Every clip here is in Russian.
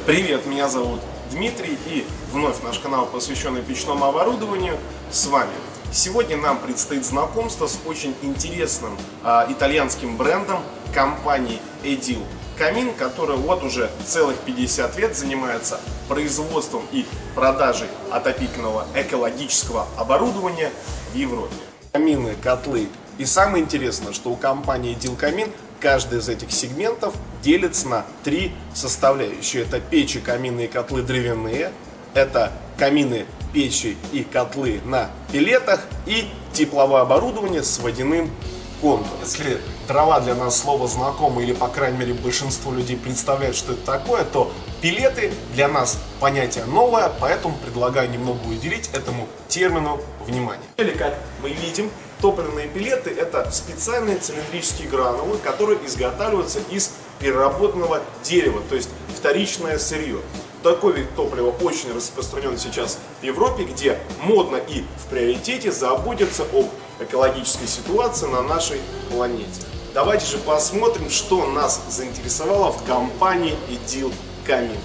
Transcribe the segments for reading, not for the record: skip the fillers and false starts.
Привет, меня зовут Дмитрий, и вновь наш канал, посвященный печному оборудованию, с вами. Сегодня нам предстоит знакомство с очень интересным итальянским брендом компании Edil Камин, которая вот уже целых 50 лет занимается производством и продажей отопительного экологического оборудования в Европе. Камины, котлы. И самое интересное, что у компании Edil Камин каждый из этих сегментов делится на три составляющие. Это печи, камины и котлы дровяные, это камины, печи и котлы на пеллетах и тепловое оборудование с водяным контуром. Если дрова для нас слово знакомо, или по крайней мере большинство людей представляет, что это такое, то пеллеты для нас понятие новое, поэтому предлагаю немного уделить этому термину внимание. Или как мы видим, топливные пеллеты — это специальные цилиндрические гранулы, которые изготавливаются из переработанного дерева, то есть вторичное сырье. Такой вид топлива очень распространен сейчас в Европе, где модно и в приоритете заботиться об экологической ситуации на нашей планете. Давайте же посмотрим, что нас заинтересовало в компании Edil Камин.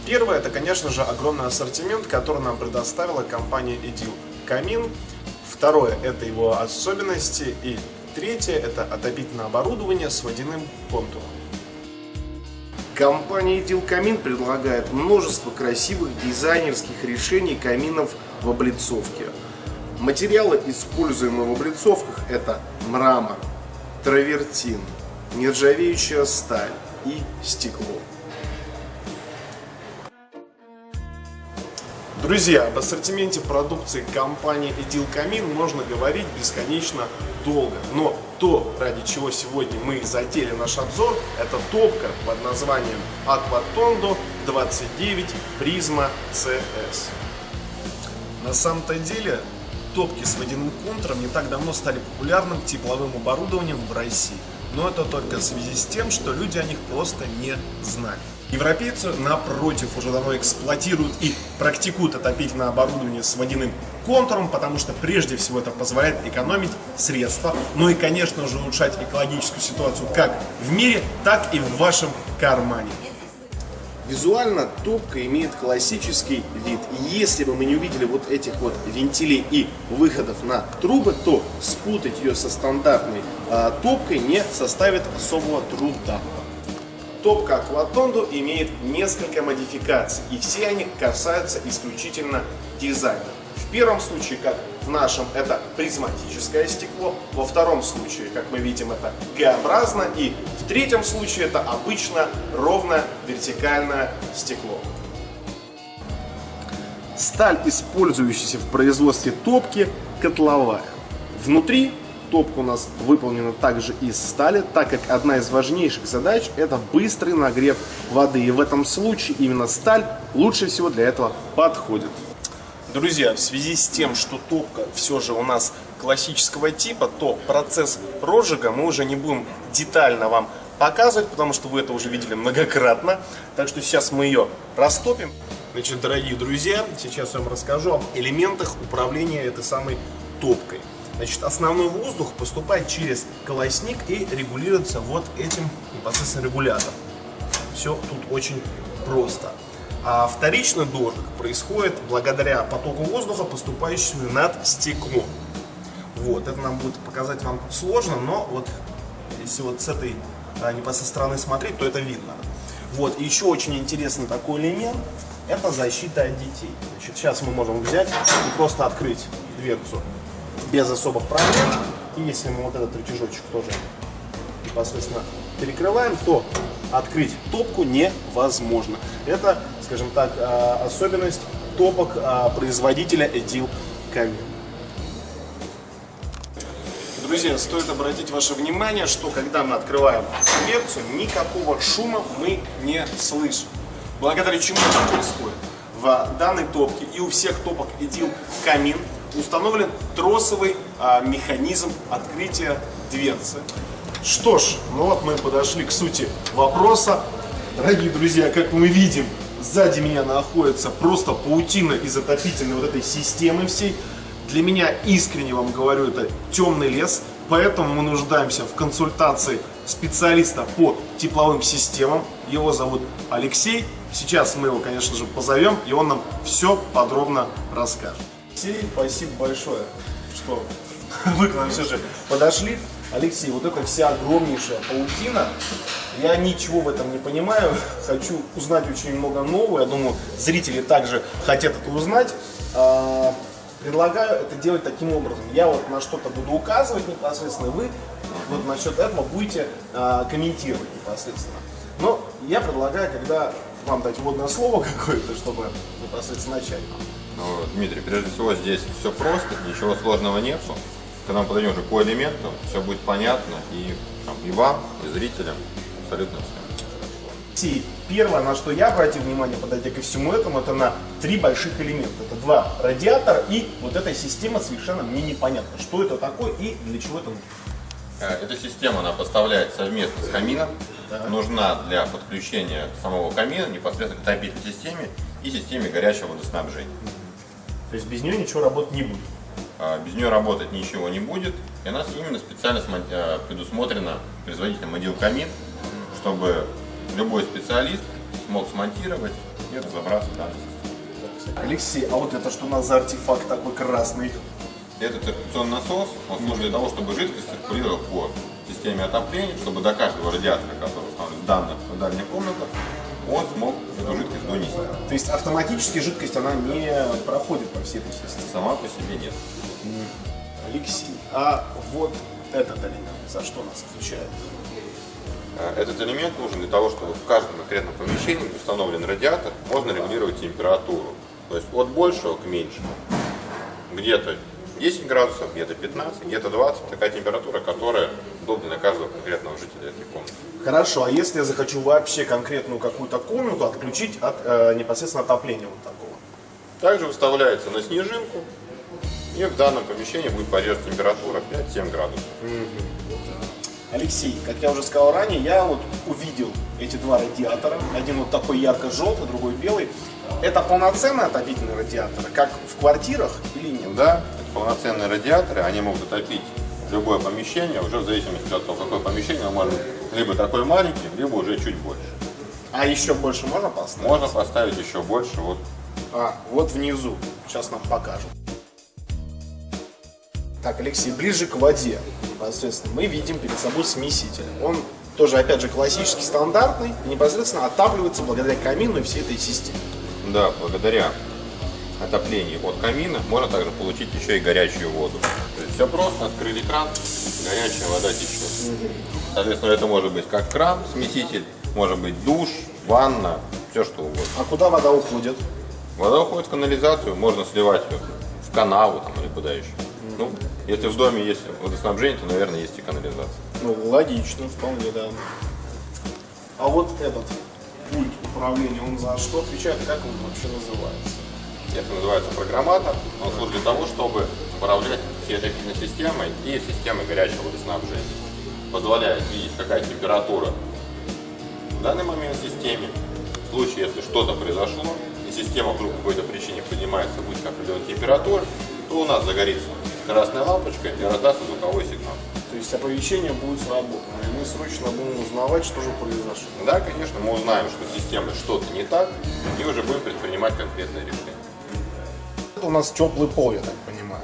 Первое — это, конечно же, огромный ассортимент, который нам предоставила компания Edil Камин. Второе — это его особенности. И третье — это отопительное оборудование с водяным контуром. Компания Edil Камин предлагает множество красивых дизайнерских решений каминов в облицовке. Материалы, используемые в облицовках, это мрамор, травертин, нержавеющая сталь и стекло. Друзья, об ассортименте продукции компании Edil Камин можно говорить бесконечно долго, но то, ради чего сегодня мы затеяли наш обзор, это топка под названием Aqua Tondo 29 Prisma CS. На самом-то деле, топки с водяным контуром не так давно стали популярным тепловым оборудованием в России, но это только в связи с тем, что люди о них просто не знали. Европейцы, напротив, уже давно эксплуатируют и практикуют отопительное оборудование с водяным контуром, потому что прежде всего это позволяет экономить средства, но и, конечно же, улучшать экологическую ситуацию как в мире, так и в вашем кармане. Визуально топка имеет классический вид. И если бы мы не увидели вот этих вот вентилей и выходов на трубы, то спутать ее со стандартной топкой не составит особого труда. Топка Aqua Tondo имеет несколько модификаций, и все они касаются исключительно дизайна. В первом случае, как в нашем, это призматическое стекло, во втором случае, как мы видим, это Г-образно, и в третьем случае это обычно ровное вертикальное стекло. Сталь, использующаяся в производстве топки, котловая. Внутри топка у нас выполнена также из стали, так как одна из важнейших задач — это быстрый нагрев воды. И в этом случае именно сталь лучше всего для этого подходит. Друзья, в связи с тем, что топка все же у нас классического типа, то процесс розжига мы уже не будем детально вам показывать, потому что вы это уже видели многократно. Так что сейчас мы ее растопим. Значит, дорогие друзья, сейчас я вам расскажу об элементах управления этой самой топкой. Значит, основной воздух поступает через колосник и регулируется вот этим непосредственно регулятором. Все тут очень просто. А вторичный дождь происходит благодаря потоку воздуха, поступающему над стеклом. Вот, это нам будет показать вам сложно, но вот если вот с этой непосредственно стороны смотреть, то это видно. Вот, и еще очень интересный такой элемент — это защита от детей. Значит, сейчас мы можем взять и просто открыть дверцу без особых проблем. И если мы вот этот рычажочек тоже непосредственно перекрываем, то открыть топку невозможно. Это, скажем так, особенность топок производителя Edil Камин. Друзья, стоит обратить ваше внимание, что когда мы открываем дверцу, никакого шума мы не слышим. Благодаря чему это происходит? В данной топке и у всех топок Edil Камин установлен тросовый механизм открытия дверцы. Что ж, ну вот мы подошли к сути вопроса. Дорогие друзья, как мы видим, сзади меня находится просто паутина из отопительной вот этой системы всей. Для меня, искренне вам говорю, это темный лес. Поэтому мы нуждаемся в консультации специалиста по тепловым системам. Его зовут Алексей. Сейчас мы его, конечно же, позовем, и он нам все подробно расскажет. Алексей, спасибо большое, что вы к нам все же подошли. Алексей, вот эта вся огромнейшая паутина, я ничего в этом не понимаю, хочу узнать очень много нового, я думаю, зрители также хотят это узнать. Предлагаю это делать таким образом. Я вот на что-то буду указывать непосредственно, вы вот насчет этого будете комментировать непосредственно. Но я предлагаю, когда вам дать вводное слово какое-то, чтобы непосредственно начать. Ну, Дмитрий, прежде всего здесь все просто, ничего сложного нету. Когда мы подойдем уже по элементам, все будет понятно и вам, и зрителям, абсолютно все. И первое, на что я обратил внимание, подойдя ко всему этому, это на 3 больших элемента. Это 2 радиатора и вот эта система совершенно мне непонятно, что это такое и для чего это нужно. Эта система, она поставляется совместно с камином, нужна для подключения самого камина непосредственно к отопительной системе и системе горячего водоснабжения. То есть без нее ничего работать не будет? Без нее работать ничего не будет, и у нас именно специально предусмотрено производителем Модил Камин, чтобы любой специалист смог смонтировать и разобраться в данной системе. Алексей, а вот это что у нас за артефакт такой красный? Это циркуляционный насос, он служит для того, чтобы жидкость циркулировала по системе отопления, чтобы до каждого радиатора, который установлен в дальних комнатах, он смог эту жидкость донести. То есть автоматически жидкость она не проходит по всей этой системе? Сама по себе нет. Алексей, а вот этот элемент за что нас отвечает? Этот элемент нужен для того, чтобы в каждом конкретном помещении, где установлен радиатор, можно регулировать температуру. То есть от большего к меньшему. Где-то 10 градусов, где-то 15, где-то 20. Такая температура, которая удобна для каждого конкретного жителя этой комнаты. Хорошо, а если я захочу вообще конкретную какую-то комнату отключить от непосредственно отопления вот такого? Также выставляется на снежинку, и в данном помещении будет поддерживаться температура 5-7 градусов. Алексей, как я уже сказал ранее, я вот увидел эти 2 радиатора. Один вот такой ярко-желтый, другой белый. Это полноценные отопительные радиаторы, как в квартирах или нет? Да, это полноценные радиаторы, они могут отопить любое помещение, уже в зависимости от того, какое помещение, он может либо такой маленький, либо уже чуть больше. А еще больше можно поставить? Можно поставить еще больше. Вот. Вот внизу. Сейчас нам покажут. Так, Алексей, ближе к воде непосредственно мы видим перед собой смеситель. Он тоже, опять же, классический, стандартный, и непосредственно отапливается благодаря камину и всей этой системе. Да, благодаря отоплению от камина можно также получить еще и горячую воду. То есть все просто, открыли кран, горячая вода течет. Соответственно, это может быть как кран, смеситель, может быть душ, ванна, все что угодно. А куда вода уходит? Вода уходит в канализацию, можно сливать ее в канаву там, или куда еще. Ну, если в доме есть водоснабжение, то, наверное, есть и канализация. Ну, логично, вполне, да. А вот этот пульт управления, он за что отвечает, как он вообще называется? Это называется программатор. Он служит для того, чтобы управлять всей отопительной системой и системой горячего водоснабжения. Позволяет видеть, какая температура в данный момент в системе. В случае, если что-то произошло, и система вдруг по какой-то причине поднимается выше определенной температуры, то у нас загорится красная лампочка и раздастся звуковой сигнал. То есть оповещение будет сработано, и мы срочно будем узнавать, что же произошло. Да, конечно, мы узнаем, что с системой что-то не так, и уже будем предпринимать конкретные решения. Это у нас теплый пол, я так понимаю.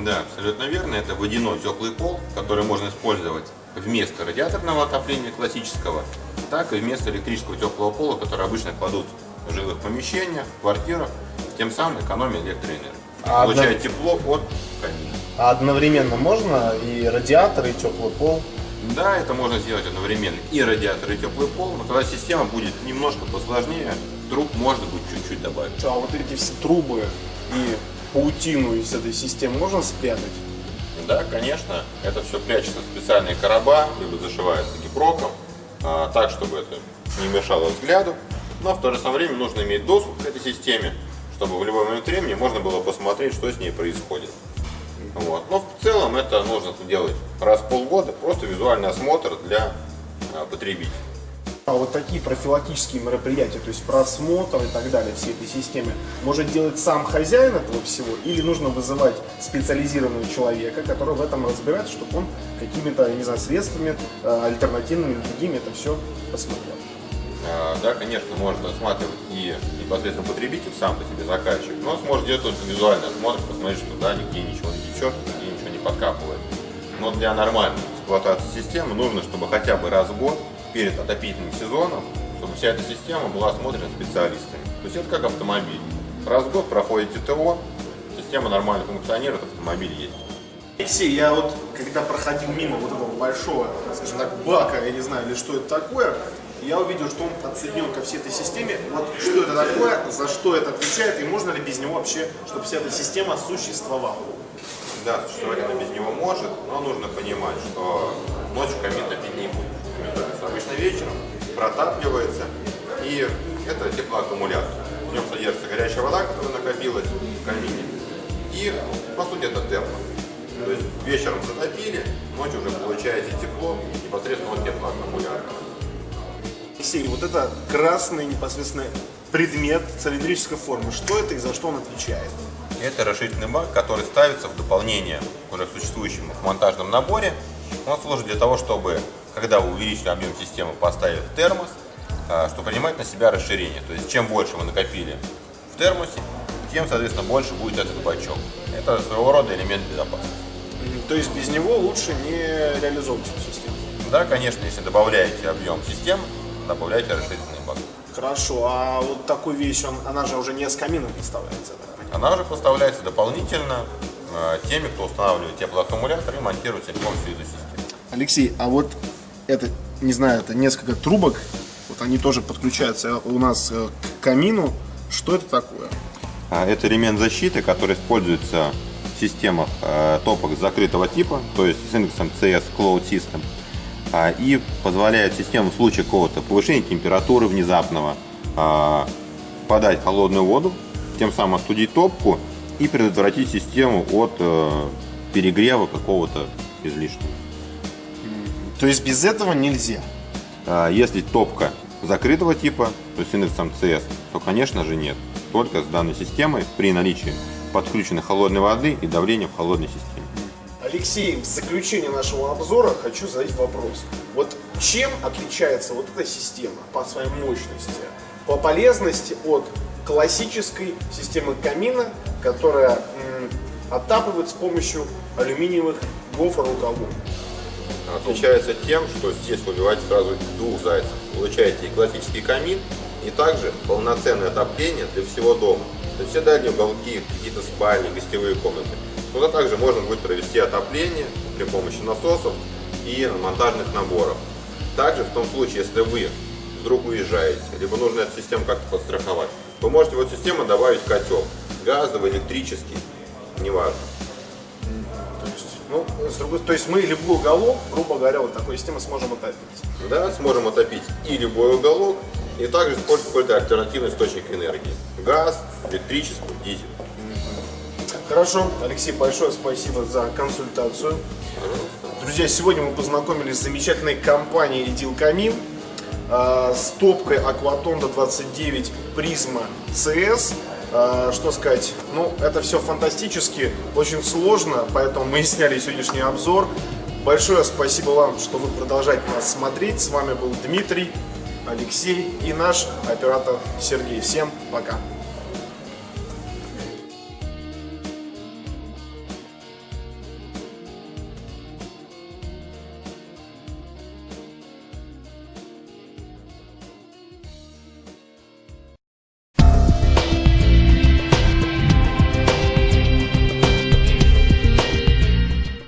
Да, абсолютно верно. Это водяной теплый пол, который можно использовать вместо радиаторного отопления классического, так и вместо электрического теплого пола, который обычно кладут в жилых помещениях, в квартирах, тем самым экономя электроэнергию. Получая тепло от камина. А одновременно можно и радиатор, и теплый пол? Да, это можно сделать одновременно и радиатор, и теплый пол, но тогда система будет немножко посложнее, труб можно будет чуть-чуть добавить. А вот эти все трубы и паутину из этой системы можно спрятать? Да, конечно, это все прячется в специальные короба, либо зашивается гипроком, так, чтобы это не мешало взгляду, но в то же самое время нужно иметь доступ к этой системе, чтобы в любой момент времени можно было посмотреть, что с ней происходит. Вот. Но в целом это нужно делать раз в полгода, просто визуальный осмотр для потребителя. А вот такие профилактические мероприятия, то есть просмотр и так далее всей этой системе, может делать сам хозяин этого всего, или нужно вызывать специализированного человека, который в этом разбирается, чтобы он какими-то, не знаю, средствами, альтернативными, другими это все посмотрел? Да, конечно, может осматривать и непосредственно потребитель, сам по себе заказчик, но он сможет делать только визуальный осмотр, посмотреть, что да, нигде ничего не течет, нигде ничего не подкапывает. Но для нормальной эксплуатации системы нужно, чтобы хотя бы раз в год перед отопительным сезоном, чтобы вся эта система была осмотрена специалистами. То есть это как автомобиль. Раз в год проходите ТО, система нормально функционирует, автомобиль есть. Алексей, я вот когда проходил мимо вот этого большого, скажем так, бака, я не знаю, или что это такое, я увидел, что он подсоединен ко всей этой системе. Вот что это такое, за что это отвечает, и можно ли без него вообще, чтобы вся эта система существовала? Да, существовать она без него может, но нужно понимать, что ночью камин топить не будет. Обычно вечером протапливается, и это теплоаккумулятор. В нем содержится горячая вода, которая накопилась в камине, и по сути это термо. То есть вечером затопили, ночью уже получаете тепло непосредственно от теплоаккумулятора. Алексей, вот это красный непосредственно предмет цилиндрической формы, что это и за что он отвечает? Это расширительный бак, который ставится в дополнение к уже существующему в монтажном наборе. Он служит для того, чтобы, когда вы увеличили объем системы, поставив термос, чтобы принимать на себя расширение. То есть, чем больше вы накопили в термосе, тем, соответственно, больше будет этот бачок. Это своего рода элемент безопасности. То есть без него лучше не реализовывать эту систему? Да, конечно, если добавляете объем системы, добавляйте расширительный бак. Хорошо, а вот такую вещь, она же уже не с камином поставляется? Она уже поставляется дополнительно теми, кто устанавливает теплоаккумулятор и монтирует целиком всю эту систему. Алексей, а вот это, не знаю, это несколько трубок, вот они тоже подключаются у нас к камину. Что это такое? Это элемент защиты, который используется в системах топок закрытого типа, то есть с индексом CS Cloud System, и позволяет систему в случае какого-то повышения температуры внезапного подать холодную воду, тем самым остудить топку и предотвратить систему от перегрева какого-то излишнего. То есть без этого нельзя? Если топка закрытого типа, то есть с индексом CS, то, конечно же, нет. Только с данной системой при наличии подключенной холодной воды и давления в холодной системе. Алексей, в заключение нашего обзора хочу задать вопрос. Вот чем отличается вот эта система по своей мощности, по полезности от классической системы камина, которая оттапливает с помощью алюминиевых гофрорукавов? Отличается тем, что здесь вы убиваете сразу двух зайцев. Получаете и классический камин, и также полноценное отопление для всего дома. То есть все дальние уголки, какие-то спальни, гостевые комнаты. Туда также можно будет провести отопление при помощи насосов и монтажных наборов. Также в том случае, если вы вдруг уезжаете, либо нужно эту систему как-то подстраховать, вы можете в эту систему добавить котел, газовый, электрический, неважно. То есть мы любой уголок, грубо говоря, вот такой системой сможем отопить? Да, сможем отопить и любой уголок, и также использовать какой-то альтернативный источник энергии. Газ, электричество, дизель. Хорошо, Алексей, большое спасибо за консультацию. Друзья, сегодня мы познакомились с замечательной компанией Edil Камин, с топкой Aquatonda 29 Prisma CS. Что сказать, это все фантастически, очень сложно, поэтому мы сняли сегодняшний обзор. Большое спасибо вам, что вы продолжаете нас смотреть. С вами был Дмитрий, Алексей и наш оператор Сергей. Всем пока!